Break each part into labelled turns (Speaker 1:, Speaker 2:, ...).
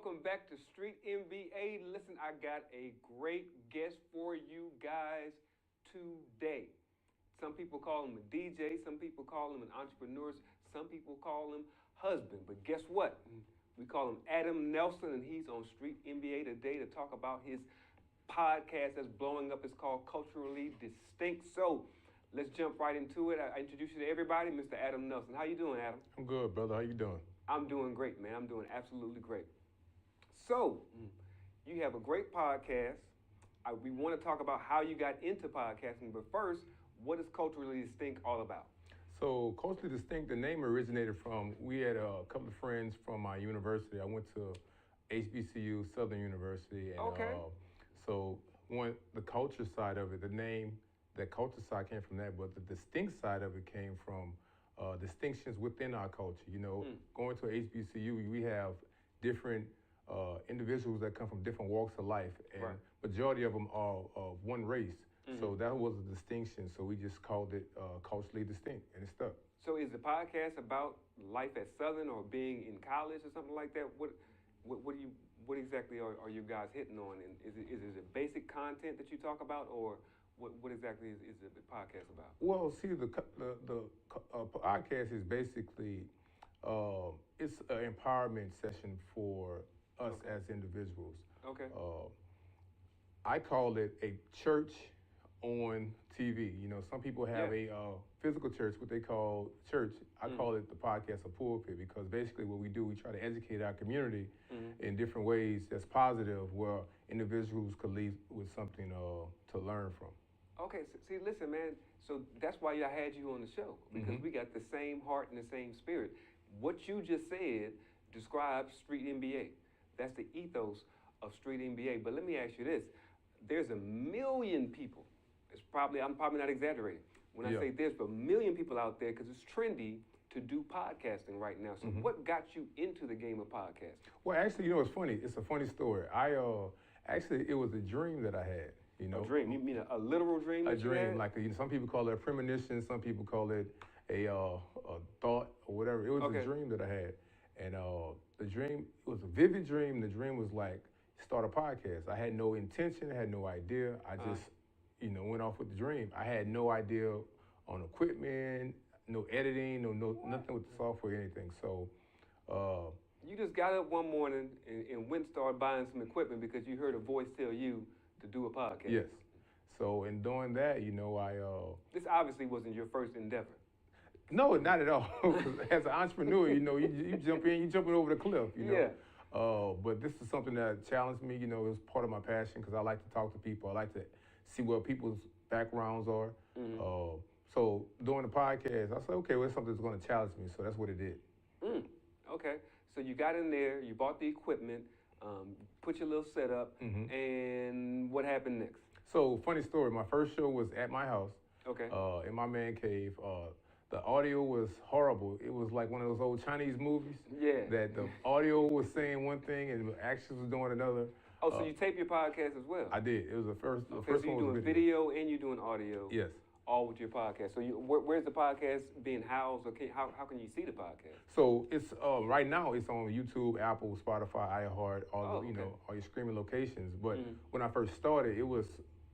Speaker 1: welcome back to Street MBA. Listen, I got a great guest for you guys today. Some people call him a DJ, some people call him an entrepreneur, some people call him husband. But guess what? We call him Adam Nelson, and he's on Street MBA today to talk about his podcast that's blowing up. It's called Culturally Distinct. So let's jump right into it. I introduce you to everybody, Mr. Adam Nelson. How you doing, Adam?
Speaker 2: I'm good, brother. How you doing?
Speaker 1: I'm doing great, man. I'm doing absolutely great. So, you have a great podcast. We want to talk about how you got into podcasting, but first, what is Culturally Distinct all about?
Speaker 2: So, Culturally Distinct, the name originated from, we had a couple of friends from my university. I went to HBCU, Southern University. And,
Speaker 1: Okay.
Speaker 2: So, the culture side of it, the name, that culture side came from that, but the distinct side of it came from distinctions within our culture. You know, going to HBCU, we have different individuals that come from different walks of life, and
Speaker 1: Right.
Speaker 2: majority of them are of one race. So that was a distinction. So we just called it culturally distinct, and it stuck.
Speaker 1: So is the podcast about life at Southern or being in college or something like that? What exactly are you guys hitting on? And is it a basic content that you talk about, or what exactly is the podcast about?
Speaker 2: Well, see, the podcast is basically it's an empowerment session for us as individuals.
Speaker 1: Okay.
Speaker 2: I call it a church on TV. You know, some people have a physical church, what they call church. I call it the podcast a pulpit, because basically what we do, we try to educate our community in different ways that's positive, where individuals could leave with something to learn from.
Speaker 1: Okay, see, listen, man. So that's why I had you on the show, because we got the same heart and the same spirit. What you just said describes Street MBA. That's the ethos of Street MBA. But let me ask you this: there's a million people. I'm probably not exaggerating when I say there's a million people out there, because it's trendy to do podcasting right now. So what got you into the game of podcasting?
Speaker 2: Well, actually, you know, it's funny. It's a funny story. Actually, it was a dream that I had. You know,
Speaker 1: A dream? You mean a literal dream?
Speaker 2: a dream, like some people call it a premonition, some people call it a thought or whatever. It was a dream that I had, and the dream, it was a vivid dream. The dream was like, start a podcast. I had no intention, I had no idea. I just, went off with the dream. I had no idea on equipment, no editing, no nothing with the software, anything. So.
Speaker 1: You just got up one morning and went and started buying some equipment because you heard a voice tell you to do a podcast.
Speaker 2: Yes. So in doing that,
Speaker 1: This obviously wasn't your first endeavor.
Speaker 2: No, not at all. As an entrepreneur, you jump in, you jumping over the cliff,
Speaker 1: Yeah.
Speaker 2: But this is something that challenged me. It was part of my passion, because I like to talk to people. I like to see what people's backgrounds are. So doing the podcast, I said, okay, well, it's something that's going to challenge me. So that's what it did.
Speaker 1: Okay. So you got in there, you bought the equipment, put your little setup, and what happened next?
Speaker 2: So funny story. My first show was at my house.
Speaker 1: Okay.
Speaker 2: In my man cave. The audio was horrible. It was like one of those old Chinese movies.
Speaker 1: Yeah.
Speaker 2: That the audio was saying one thing and the actions was doing another.
Speaker 1: Oh, so you tape your podcast as well?
Speaker 2: I did. It was the first. The
Speaker 1: Okay,
Speaker 2: first
Speaker 1: so you're
Speaker 2: one was
Speaker 1: doing video and you're doing audio.
Speaker 2: Yes.
Speaker 1: All with your podcast. So where's the podcast being housed? Or how can you see the podcast?
Speaker 2: So it's right now it's on YouTube, Apple, Spotify, iHeart, all your streaming locations. But when I first started, it was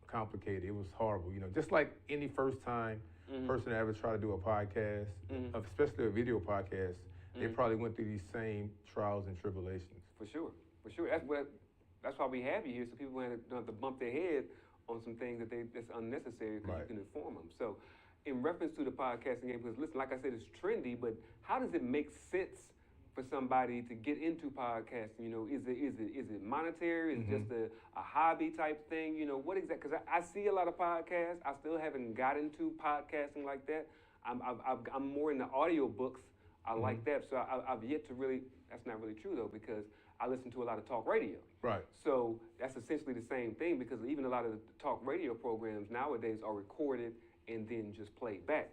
Speaker 2: complicated. It was horrible. Just like any first time person that ever tried to do a podcast, especially a video podcast, they probably went through these same trials and tribulations.
Speaker 1: For sure. That's why we have you here, so people don't have to bump their head on some things that's unnecessary, because you can inform them. So, in reference to the podcasting game, because listen, like I said, it's trendy, but how does it make sense for somebody to get into podcasting? Is it monetary? Is it just a hobby type thing? What exactly? Because I see a lot of podcasts. I still haven't got into podcasting like that. I'm more into audio books. I like that. So I've yet to really. That's not really true though, because I listen to a lot of talk radio.
Speaker 2: Right.
Speaker 1: So that's essentially the same thing, because even a lot of the talk radio programs nowadays are recorded and then just played back.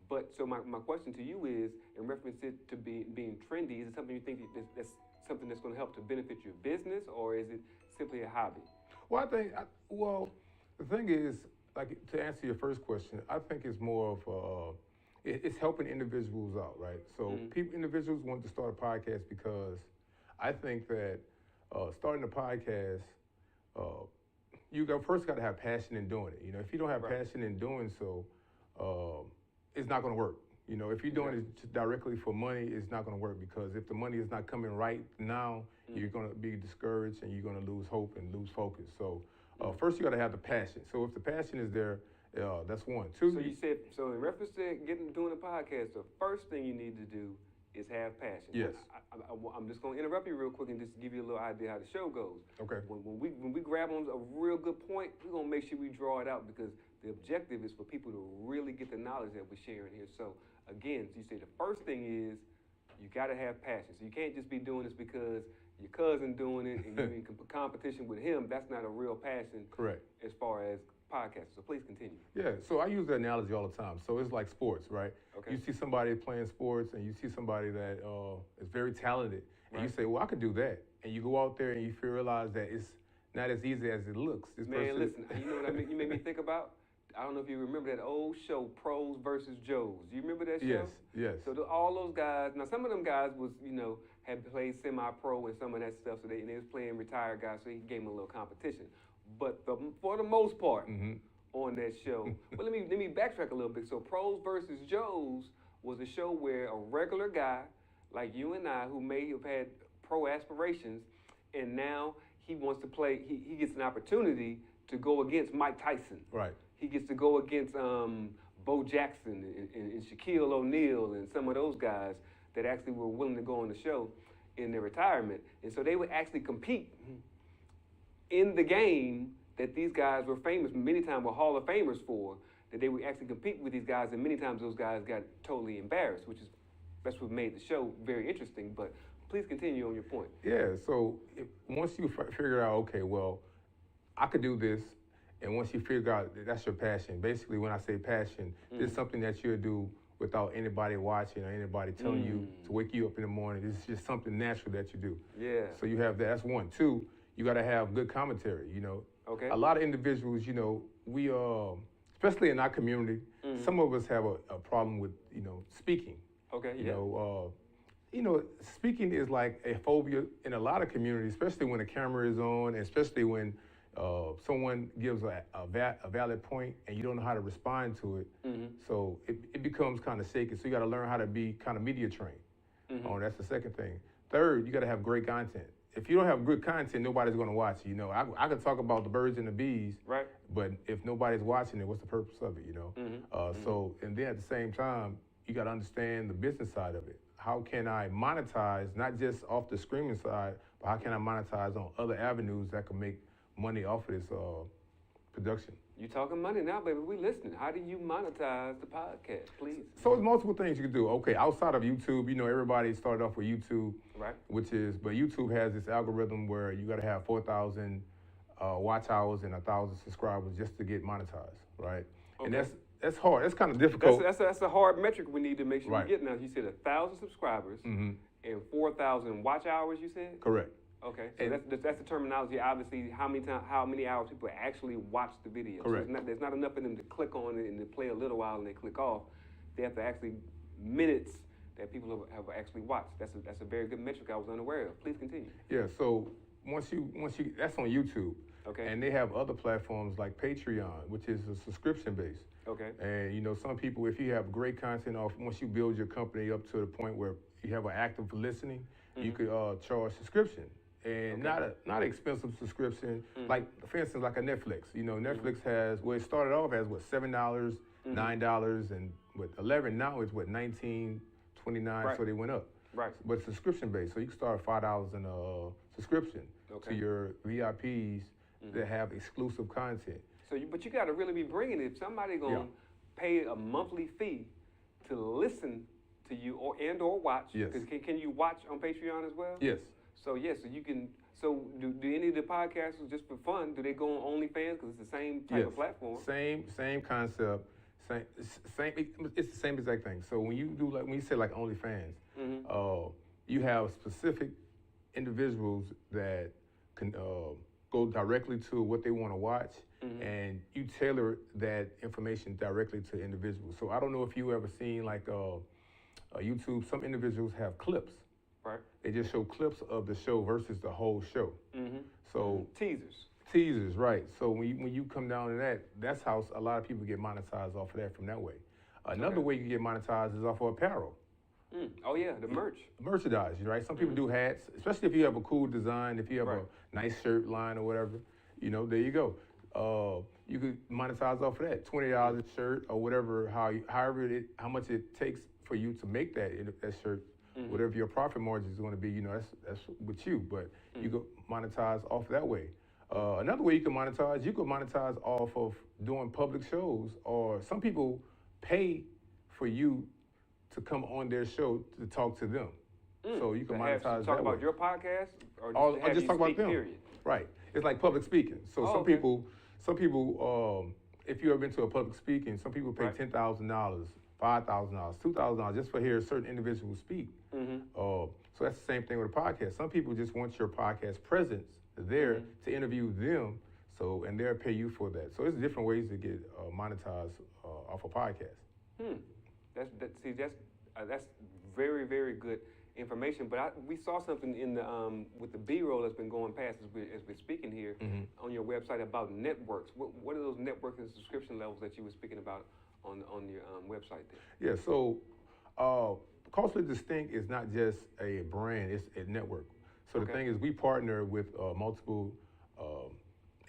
Speaker 1: But so my question to you is, in reference to being trendy, is it something you think that's something that's going to help to benefit your business, or is it simply a hobby?
Speaker 2: Well, the thing is, like, to answer your first question, I think it's more of it's helping individuals out, right? So individuals want to start a podcast because I think that starting a podcast, you first got to have passion in doing it. You know, if you don't have passion in doing so, it's not going to work. You know, if you're doing it directly for money, it's not going to work, because if the money is not coming right now, you're going to be discouraged and you're going to lose hope and lose focus. So first you got to have the passion. So if the passion is there, that's one. Two.
Speaker 1: So you said, so in reference to doing a podcast, the first thing you need to do is have passion.
Speaker 2: Yes.
Speaker 1: I'm just going to interrupt you real quick and just give you a little idea how the show goes.
Speaker 2: Okay.
Speaker 1: When we grab on a real good point, we're going to make sure we draw it out, because the objective is for people to really get the knowledge that we're sharing here. So again, you say the first thing is you got to have passion. So you can't just be doing this because your cousin doing it and you're in competition with him. That's not a real passion.
Speaker 2: Correct. As
Speaker 1: far as podcasting. So please continue.
Speaker 2: Yeah, so I use that analogy all the time. So it's like sports, right?
Speaker 1: Okay.
Speaker 2: You see somebody playing sports and you see somebody that is very talented, and you say, well, I could do that. And you go out there and you realize that it's not as easy as it looks.
Speaker 1: Listen, you know what you made me think about? I don't know if you remember that old show, Pros versus Joes. Do you remember that show?
Speaker 2: Yes.
Speaker 1: So all those guys, now some of them guys was, had played semi-pro and some of that stuff, so they was playing retired guys, so he gave them a little competition. But for the most part, on that show, well, let me backtrack a little bit. So Pros versus Joes was a show where a regular guy like you and I, who may have had pro aspirations, and now he wants to play, he gets an opportunity to go against Mike Tyson.
Speaker 2: Right.
Speaker 1: He gets to go against Bo Jackson and Shaquille O'Neal and some of those guys that actually were willing to go on the show in their retirement. And so they would actually compete in the game that these guys were famous, many times were Hall of Famers for, that they would actually compete with these guys, and many times those guys got totally embarrassed, that's what made the show very interesting. But please continue on your point.
Speaker 2: Yeah, so once you figure out, okay, well, I could do this, and once you figure out that that's your passion, basically when I say passion, it's something that you'll do without anybody watching or anybody telling you to wake you up in the morning. It's just something natural that you do.
Speaker 1: Yeah.
Speaker 2: So you have that. That's one. Two, you got to have good commentary,
Speaker 1: Okay.
Speaker 2: A lot of individuals, we, especially in our community, some of us have a problem with, speaking.
Speaker 1: Okay,
Speaker 2: Speaking is like a phobia in a lot of communities, especially when the camera is on, and especially when someone gives a valid point and you don't know how to respond to it. So it becomes kind of shaky. So you got to learn how to be kind of media trained. That's the second thing. Third, you got to have great content. If you don't have good content, nobody's going to watch it. I could talk about the birds and the bees,
Speaker 1: right?
Speaker 2: But if nobody's watching it, what's the purpose of it? So, and then at the same time, you got to understand the business side of it. How can I monetize, not just off the streaming side, but how can I monetize on other avenues that can make money off of this production?
Speaker 1: You talking money now, baby. We listening. How do you monetize the podcast, please?
Speaker 2: So it's multiple things you can do. Okay, outside of YouTube, everybody started off with YouTube,
Speaker 1: right?
Speaker 2: But YouTube has this algorithm where you got to have 4,000 watch hours and 1,000 subscribers just to get monetized, right? Okay. And that's hard. That's kind of difficult.
Speaker 1: That's a hard metric we need to make sure we get now. You said 1,000 subscribers and 4,000 watch hours. You said
Speaker 2: correct.
Speaker 1: Okay, so that's the terminology. Obviously, how many hours people actually watch the video.
Speaker 2: Correct.
Speaker 1: So there's not enough for them to click on it and to play a little while and they click off. They have to actually minutes that people have actually watched. That's a very good metric I was unaware of. Please continue.
Speaker 2: Yeah. So once you that's on YouTube.
Speaker 1: Okay.
Speaker 2: And they have other platforms like Patreon, which is a subscription based.
Speaker 1: Okay.
Speaker 2: And some people, if you have great content off, once you build your company up to the point where you have an active listening, you could charge subscription. And not an expensive subscription, like for instance, like a Netflix. Netflix has, it started off as $7, $9, and with 11 now it's $19, $29. Right. So they went up.
Speaker 1: Right.
Speaker 2: But subscription based, so you can start at $5 in a subscription to your VIPs that have exclusive content.
Speaker 1: So, but you got to really be bringing it. If somebody gonna pay a monthly fee to listen to you or watch, because can you watch on Patreon as well?
Speaker 2: Yes.
Speaker 1: So so you can. So do any of the podcasters, just for fun, do they go on OnlyFans because it's the same type of platform?
Speaker 2: Same concept. Same. It's the same exact thing. So when you say like OnlyFans, you have specific individuals that can go directly to what they want to watch, and you tailor that information directly to individuals. So I don't know if you ever seen like YouTube. Some individuals have clips.
Speaker 1: Right.
Speaker 2: They just show clips of the show versus the whole show.
Speaker 1: Mm-hmm.
Speaker 2: So
Speaker 1: teasers.
Speaker 2: Teasers, right. So when you come down to that, that's how a lot of people get monetized off of that from that way. Another way you get monetized is off of apparel.
Speaker 1: Oh yeah, the merch.
Speaker 2: Merchandise, right? Some people do hats, especially if you have a cool design, if you have
Speaker 1: Right.
Speaker 2: a nice shirt line or whatever, there you go. You could monetize off of that, $20 a shirt or whatever, how much it takes for you to make that shirt, whatever your profit margin is going to be, that's with you, but you could monetize off that way. Another way you could monetize off of doing public shows, or some people pay for you to come on their show to talk to them. So you can monetize that way.
Speaker 1: Talk about your podcast, or
Speaker 2: just talk about them.
Speaker 1: Period.
Speaker 2: Right. It's like public speaking. So some
Speaker 1: okay.
Speaker 2: people, if you ever been to a public speaking, some people pay $10,000, $5,000, $2,000 just for hearing certain individuals speak. So that's the same thing with a podcast. Some people just want your podcast presence there to interview them. And they'll pay you for that. So it's different ways to get monetized off a podcast.
Speaker 1: That's very, very good information. But we saw something in the with the B-roll that's been going past as we're speaking here on your website about networks. What are those network and subscription levels that you were speaking about on your website there?
Speaker 2: Yeah. So Culturally Distinct is not just a brand; it's a network. So the thing is, we partner with multiple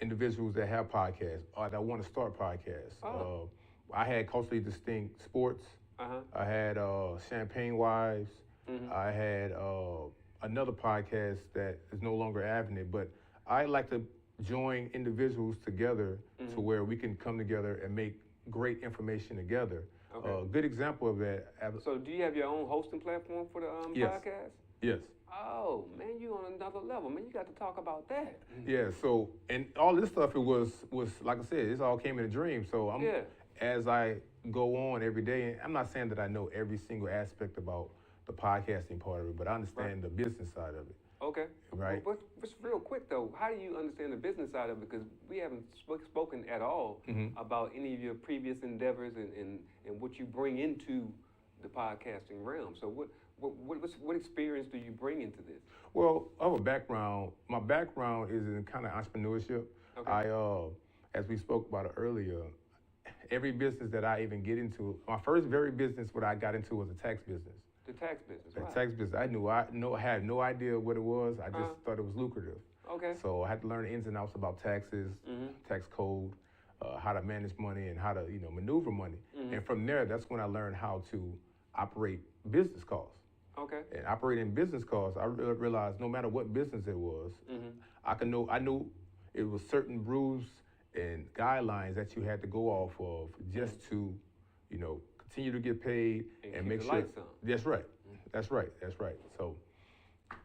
Speaker 2: individuals that have podcasts or that want to start podcasts. I had Culturally Distinct Sports. I had Champagne Wives. I had another podcast that is no longer Avenue, but I like to join individuals together to where we can come together and make great information together. A good example of that.
Speaker 1: So do you have your own hosting platform for the podcast?
Speaker 2: Yes.
Speaker 1: Oh, man, you on another level. Man, you got to talk about that.
Speaker 2: Yeah, so, and all this stuff, it was like I said, this all came in a dream. So as I go on every day, and I'm not saying that I know every single aspect about the podcasting part of it, but I understand the business side of it.
Speaker 1: Okay.
Speaker 2: Right.
Speaker 1: But just real quick, though, how do you understand the business side of it? Because we haven't spoken at all about any of your previous endeavors and what you bring into the podcasting realm. So what experience do you bring into this?
Speaker 2: Well, I have a background. My background is in kind of entrepreneurship. Okay. As we spoke about it earlier, every business that I even get into, my first very business what I got into was a tax business.
Speaker 1: The tax business.
Speaker 2: The tax business. I had no idea what it was. I just thought it was lucrative.
Speaker 1: Okay.
Speaker 2: So I had to learn the ins and outs about taxes, tax code, how to manage money, and how to maneuver money. And from there, that's when I learned how to operate business costs.
Speaker 1: Okay.
Speaker 2: And operating business costs, I realized no matter what business it was, I knew it was certain rules and guidelines that you had to go off of just to, continue to get paid and make sure. That's right. That's right. So,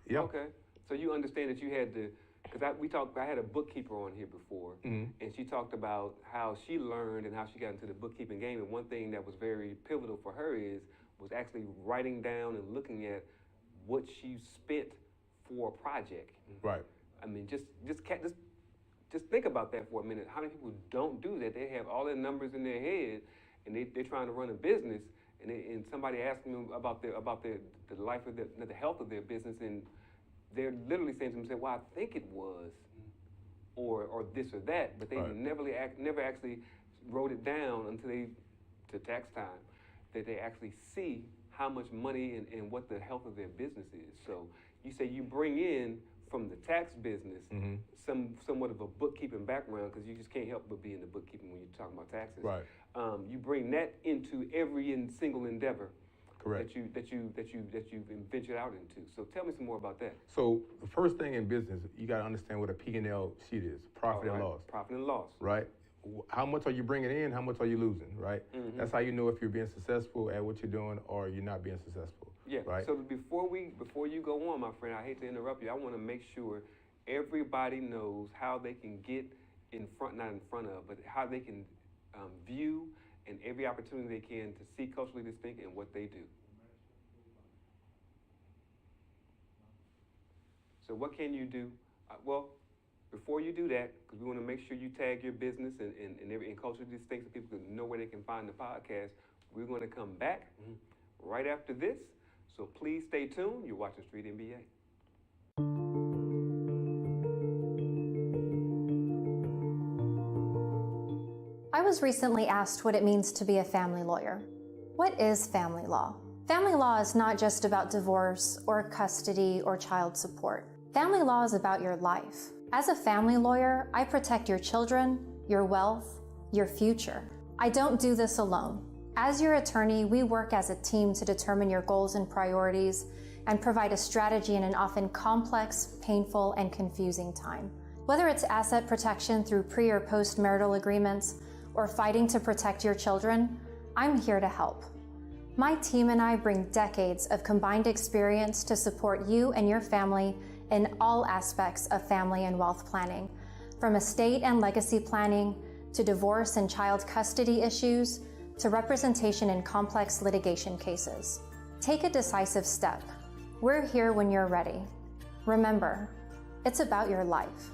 Speaker 2: yeah.
Speaker 1: Okay. So you understand that you had to, because I had a bookkeeper on here before, and she talked about how she learned and how she got into the bookkeeping game. And one thing that was very pivotal for her was actually writing down and looking at what she spent for a project.
Speaker 2: Right.
Speaker 1: I mean, just think about that for a minute. How many people don't do that? They have all their numbers in their head, and they're trying to run a business, and somebody asking them about the life of the health of their business, and they're literally saying to themselves, "Well, I think it was, or this or that," but they never actually wrote it down until to tax time, that they actually see how much money and what the health of their business is. So you say you bring in from the tax business somewhat of a bookkeeping background, because you just can't help but be in the bookkeeping when you're talking about taxes.
Speaker 2: Right.
Speaker 1: You bring that into every single endeavor.
Speaker 2: Correct.
Speaker 1: that you've ventured out into. So tell me some more about that.
Speaker 2: So the first thing in business, you got to understand what a P&L sheet is, profit and loss.
Speaker 1: Profit and loss.
Speaker 2: Right. How much are you bringing in? How much are you losing? Right. That's how you know if you're being successful at what you're doing or you're not being successful.
Speaker 1: Yeah.
Speaker 2: Right.
Speaker 1: So before you go on, my friend, I hate to interrupt you. I want to make sure everybody knows how they can get not in front of, but how they can view and every opportunity they can to see Culturally Distinct and what they do. So what can you do? Well, before you do that, because we want to make sure you tag your business and Culturally Distinct so people can know where they can find the podcast, we're going to come back right after this So please stay tuned. You're watching Street NBA.
Speaker 3: I was recently asked what it means to be a family lawyer. What is family law? Family law is not just about divorce or custody or child support. Family law is about your life. As a family lawyer, I protect your children, your wealth, your future. I don't do this alone. As your attorney, we work as a team to determine your goals and priorities and provide a strategy in an often complex, painful, and confusing time. Whether it's asset protection through pre- or post-marital agreements or fighting to protect your children, I'm here to help. My team and I bring decades of combined experience to support you and your family in all aspects of family and wealth planning, from estate and legacy planning to divorce and child custody issues to representation in complex litigation cases. Take a decisive step. We're here when you're ready. Remember, it's about your life.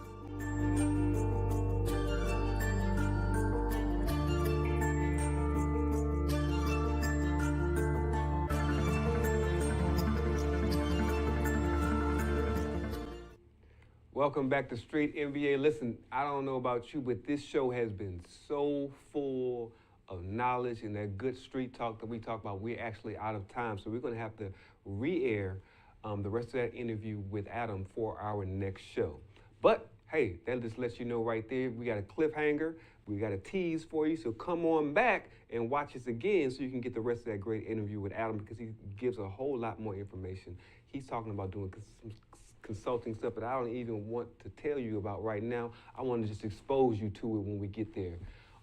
Speaker 1: Welcome back to Street NBA. Listen, I don't know about you, but this show has been so full of knowledge and that good street talk that we talk about. We're actually out of time, so we're going to have to re-air the rest of that interview with Adam for our next show. But hey, that just lets you know right there, we got a cliffhanger, we got a tease for you, so come on back and watch us again so you can get the rest of that great interview with Adam, because he gives a whole lot more information. He's talking about doing some consulting stuff that I don't even want to tell you about right now. I want to just expose you to it when we get there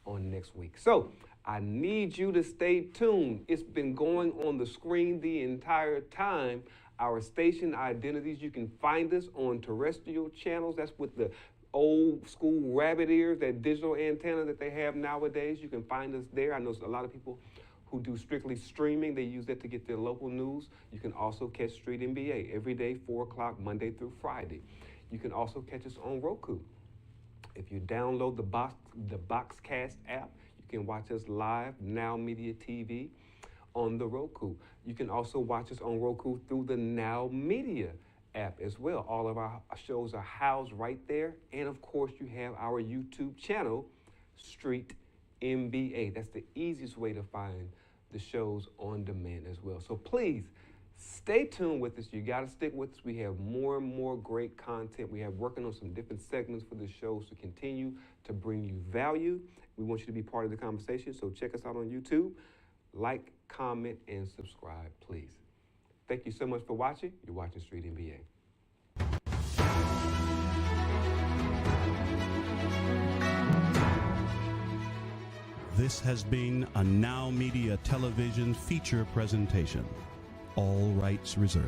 Speaker 1: on next week. So I need you to stay tuned. It's been going on the screen the entire time. Our station identities, you can find us on terrestrial channels. That's with the old school rabbit ears, that digital antenna that they have nowadays. You can find us there. I know a lot of people who do strictly streaming, they use that to get their local news. You can also catch Street NBA every day, 4 o'clock, Monday through Friday. You can also catch us on Roku. If you download the Boxcast app, you can watch us live, NowMedia TV, on the Roku. You can also watch us on Roku through the NowMedia app as well. All of our shows are housed right there. And of course, you have our YouTube channel, Street NBA. That's the easiest way to find the shows on demand as well. So please stay tuned with us. You got to stick with us. We have more and more great content. We have working on some different segments for the shows to continue to bring you value. We want you to be part of the conversation. So check us out on YouTube. Like, comment, and subscribe, please. Thank you so much for watching. You're watching Street NBA.
Speaker 4: This has been a NowMedia television feature presentation. All rights reserved.